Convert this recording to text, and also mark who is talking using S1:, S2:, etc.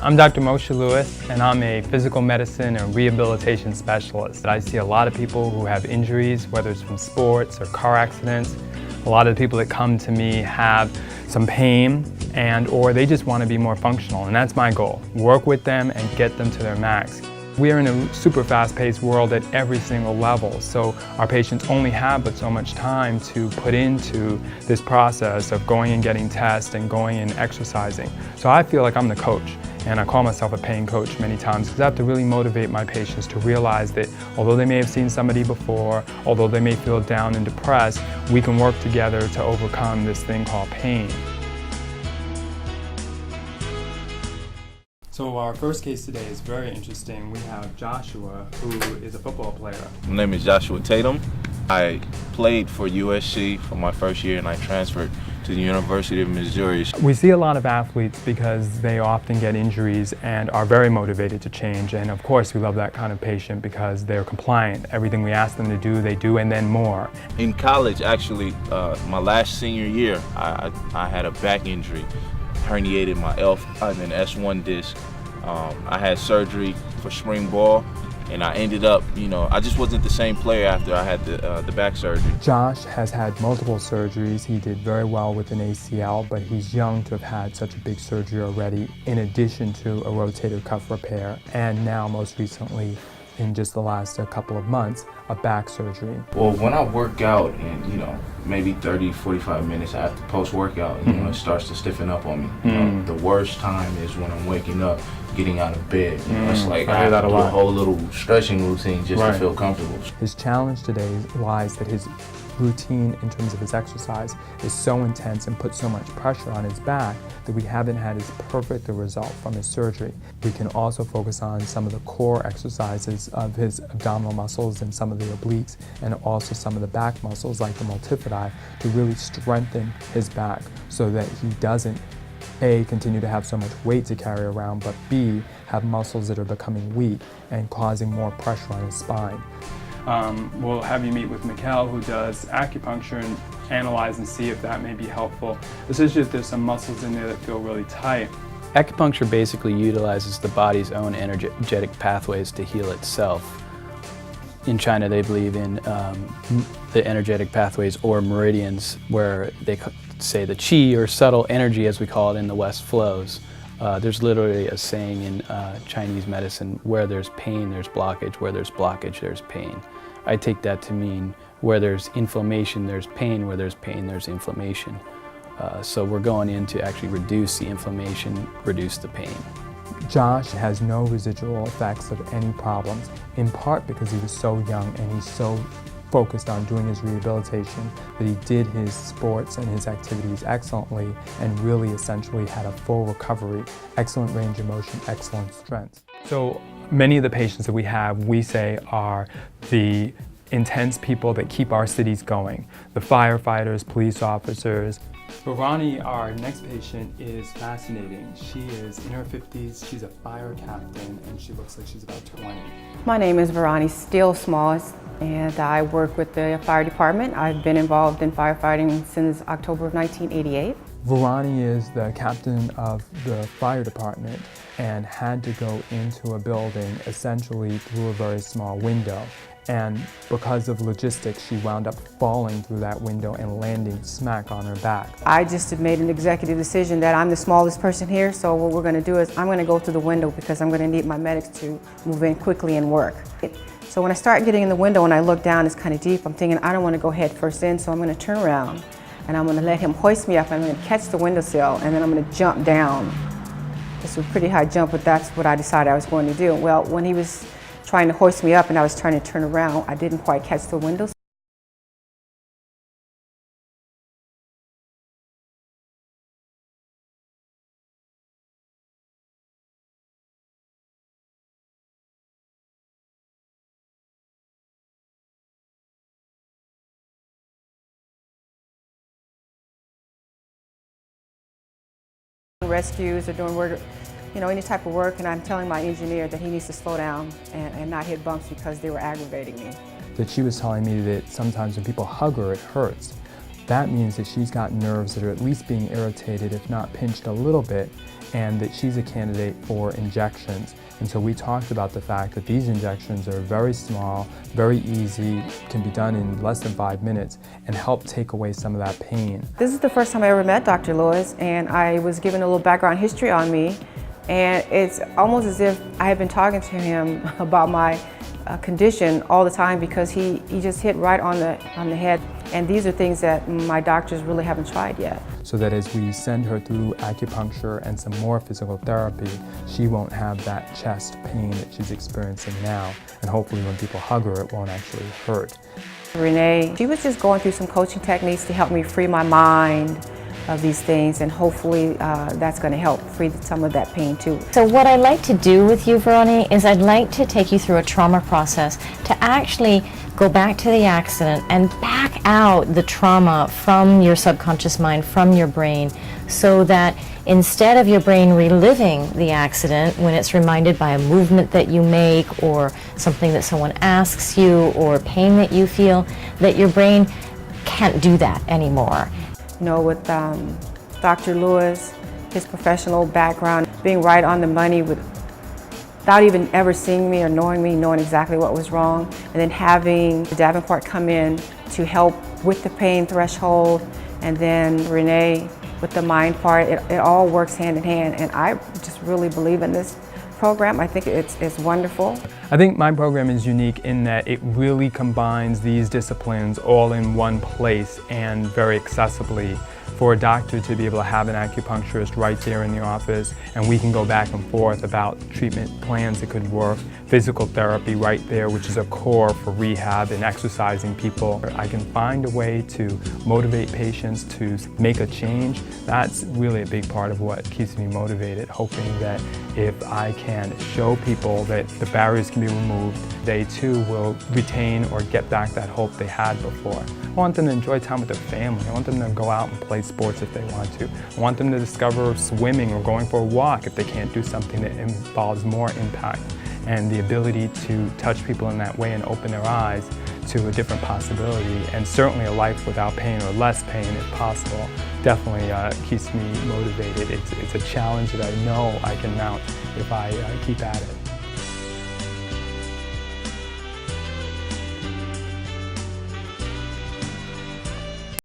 S1: I'm Dr. Moshe Lewis, and I'm a physical medicine and rehabilitation specialist. I see a lot of people who have injuries, whether it's from sports or car accidents. A lot of the people that come to me have some pain or they just want to be more functional, and that's my goal. Work with them and get them to their max. We are in a super fast-paced world at every single level, so our patients only have but so much time to put into this process of going and getting tests and going and exercising. So I feel like I'm the coach, and I call myself a pain coach many times because I have to really motivate my patients to realize that although they may have seen somebody before, although they may feel down and depressed, we can work together to overcome this thing called pain. So our first case today is very interesting. We have Joshua, who is a football player.
S2: My name is Joshua Tatum. I played for USC for my first year and I transferred to the University of Missouri.
S1: We see a lot of athletes because they often get injuries and are very motivated to change, and of course we love that kind of patient because they're compliant. Everything we ask them to do, they do, and then more.
S2: In college, actually, my last senior year, I had a back injury, herniated my L5 and S1 disc. I had surgery for spring ball, and I ended up, I just wasn't the same player after I had the back surgery.
S1: Josh has had multiple surgeries. He did very well with an ACL, but he's young to have had such a big surgery already, in addition to a rotator cuff repair, and now most recently, in just the last couple of months, a back surgery.
S2: Well, when I work out and, maybe 30, 45 minutes after post-workout, it starts to stiffen up on me. The worst time is when I'm waking up, getting out of bed. It's like I have to do a whole little stretching routine just to feel comfortable.
S1: His challenge today lies that his routine in terms of his exercise is so intense and puts so much pressure on his back that we haven't had as perfect a result from his surgery. We can also focus on some of the core exercises of his abdominal muscles and some of the obliques, and also some of the back muscles like the multifidi, to really strengthen his back so that he doesn't A, continue to have so much weight to carry around, but B, have muscles that are becoming weak and causing more pressure on his spine. We'll have you meet with Mikkel, who does acupuncture, and analyze and see if that may be helpful. Essentially, if there's some muscles in there that feel really tight.
S3: Acupuncture basically utilizes the body's own energetic pathways to heal itself. In China, they believe in the energetic pathways, or meridians, where they say the qi, or subtle energy as we call it in the West, flows. There's literally a saying in Chinese medicine, where there's pain, there's blockage; where there's blockage, there's pain. I take that to mean where there's inflammation, there's pain; where there's pain, there's inflammation. So we're going in to actually reduce the inflammation, reduce the pain.
S1: Josh has no residual effects of any problems, in part because he was so young and he's so focused on doing his rehabilitation that he did his sports and his activities excellently and really essentially had a full recovery, excellent range of motion, excellent strength. So many of the patients that we have, we say, are the intense people that keep our cities going. The firefighters, police officers. Varani, our next patient, is fascinating. She is in her 50s, she's a fire captain, and she looks like she's about 20.
S4: My name is Varani Steele Smalls, and I work with the fire department. I've been involved in firefighting since October of 1988.
S1: Varani is the captain of the fire department and had to go into a building essentially through a very small window. And because of logistics, she wound up falling through that window and landing smack on her back.
S4: I just have made an executive decision that I'm the smallest person here, so what we're going to do is I'm going to go through the window because I'm going to need my medics to move in quickly and work. So when I start getting in the window and I look down, it's kind of deep. I'm thinking I don't want to go head first in, so I'm going to turn around and I'm going to let him hoist me up. I'm going to catch the windowsill and then I'm going to jump down. It's a pretty high jump, but that's what I decided I was going to do. Well, when he was trying to hoist me up and I was trying to turn around, I didn't quite catch the windows. Rescues or doing work, any type of work, and I'm telling my engineer that he needs to slow down and not hit bumps because they were aggravating me.
S1: That she was telling me that sometimes when people hug her, it hurts. that means that she's got nerves that are at least being irritated, if not pinched a little bit, and that she's a candidate for injections. And so we talked about the fact that these injections are very small, very easy, can be done in less than 5 minutes, and help take away some of that pain.
S4: This is the first time I ever met Dr. Lewis, and I was given a little background history on me, and it's almost as if I have been talking to him about my condition all the time, because he just hit right on the head. And these are things that my doctors really haven't tried yet.
S1: So that as we send her through acupuncture and some more physical therapy, she won't have that chest pain that she's experiencing now. And hopefully when people hug her, it won't actually hurt.
S4: Renee, she was just going through some coaching techniques to help me free my mind of these things, and hopefully that's going to help free some of that pain too.
S5: So what I'd like to do with you, Veroni, is I'd like to take you through a trauma process to actually go back to the accident and back out the trauma from your subconscious mind, from your brain, so that instead of your brain reliving the accident when it's reminded by a movement that you make or something that someone asks you or pain that you feel, that your brain can't do that anymore.
S4: You know, with Dr. Lewis, his professional background, being right on the money without even ever seeing me or knowing me, knowing exactly what was wrong, and then having Davenport come in to help with the pain threshold, and then Renee with the mind part, it all works hand in hand, and I just really believe in this program. I think it's wonderful.
S1: I think my program is unique in that it really combines these disciplines all in one place and very accessibly for a doctor to be able to have an acupuncturist right there in the office, and we can go back and forth about treatment plans that could work, physical therapy right there, which is a core for rehab and exercising people. I can find a way to motivate patients to make a change. That's really a big part of what keeps me motivated, hoping that if I can show people that the barriers can be removed, they too will retain or get back that hope they had before. I want them to enjoy time with their family. I want them to go out and play sports if they want to. I want them to discover swimming or going for a walk if they can't do something that involves more impact. And the ability to touch people in that way and open their eyes to a different possibility, and certainly a life without pain or less pain if possible, definitely keeps me motivated. It's a challenge that I know I can mount if I keep at it.